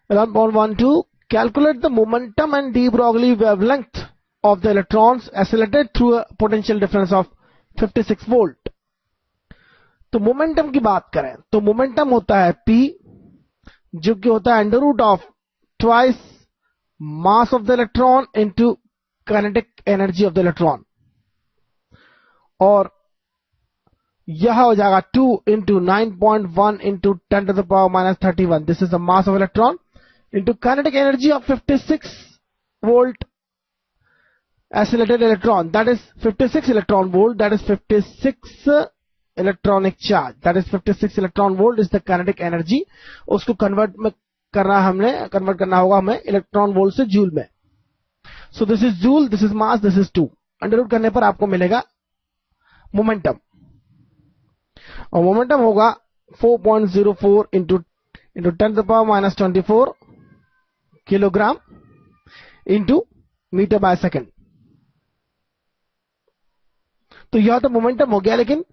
11.12 calculate the momentum and de Broglie wavelength of the electrons accelerated through a potential difference of 56 volt. तो momentum की बात करें तो momentum होता है P, जो कि होता है under root of twice mass of the electron into kinetic energy of the electron, और यह हो जाएगा 2 into 9.1 into 10 to the power minus 31. This is the mass of electron into kinetic energy of 56 volt accelerated electron, that is 56 electron volt, that is 56 electronic charge, that is 56 electron volt is the kinetic energy. उसको convert करना होगा हमें electron volt से joule में. So this is joule, this is mass, this is 2. Under root करने पर आपको मिलेगा मोमेंटम, और मोमेंटम होगा 4.04 into 10 to the power minus 24 kilogram into metre by second. तो यह तो मोमेंटम हो गया, लेकिन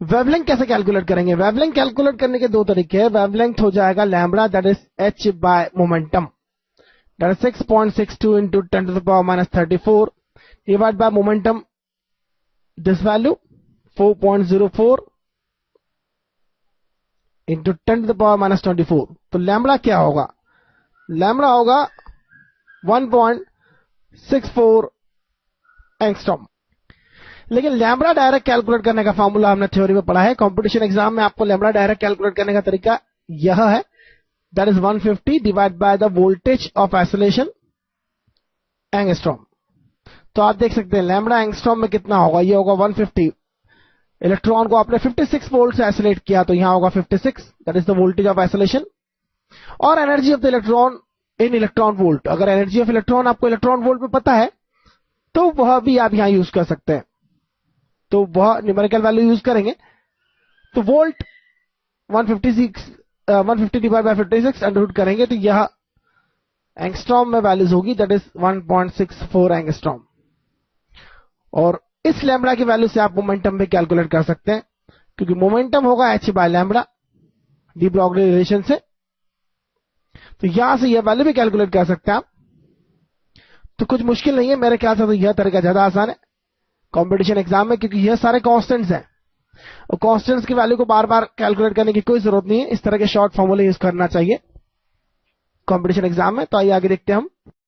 वेवलेंथ कैसे कैलकुलेट करेंगे? वेवलेंथ कैलकुलेट करने के दो तरीके हैं. वेवलेंथ हो जाएगा lambda, that is h by momentum, that is 6.62 into 10 to the power minus 34 divide by momentum, this value 4.04 into 10 to the power minus 24. तो लैम्ब्डा क्या होगा? लैम्ब्डा होगा 1.64 एंगस्ट्रॉम. लेकिन लैम्ब्डा डायरेक्ट कैलकुलेट करने का फार्मूला हमने थ्योरी में पढ़ा है. कंपटीशन एग्जाम में आपको लैम्ब्डा डायरेक्ट कैलकुलेट करने का तरीका यह है, that is 150 divide by the voltage of isolation angstrom. तो आप देख सकते हैं लैम्ब्डा एंगस्ट्रॉम में कितना होगा. ये होगा 150. इलेक्ट्रॉन को आपने 56 वोल्ट से आइसोलेट किया, तो यहां होगा 56, that is the voltage of isolation. और energy of the electron in electron volt. अगर एनर्जी ऑफ इलेक्ट्रॉन आपको इलेक्ट्रॉन वोल्ट में पता है तो वह भी आप यहां यूज कर सकते हैं. तो वह न्यूमेरिकल वैल्यू यूज करेंगे. तो volt 150 divide by 56 under root करेंगे तो यह एंगस्ट्रॉम में वैल्यूज होगी, दैट इज 1.64 एंगस्ट्रॉम. और इस लैम्ब्डा की वैल्यू से आप मोमेंटम भी कैलकुलेट कर सकते हैं, क्योंकि मोमेंटम होगा h by lambda de Broglie relation से. तो यहां से यह वैल्यू भी कैलकुलेट कर सकते हैं आप. तो कुछ मुश्किल नहीं है मेरे ख्याल से. तो यह तरीका ज्यादा आसान है कंपटीशन एग्जाम में, क्योंकि यह सारे कांस्टेंट्स हैं और कांस्टेंट्स की वैल्यू को बार बार कैलकुलेट करने की कोई जरूरत नहीं है. इस तरह के शॉर्ट फॉर्मूले यूज करना चाहिए कंपटीशन एग्जाम में. तो आइए आगे देखते हैं हम.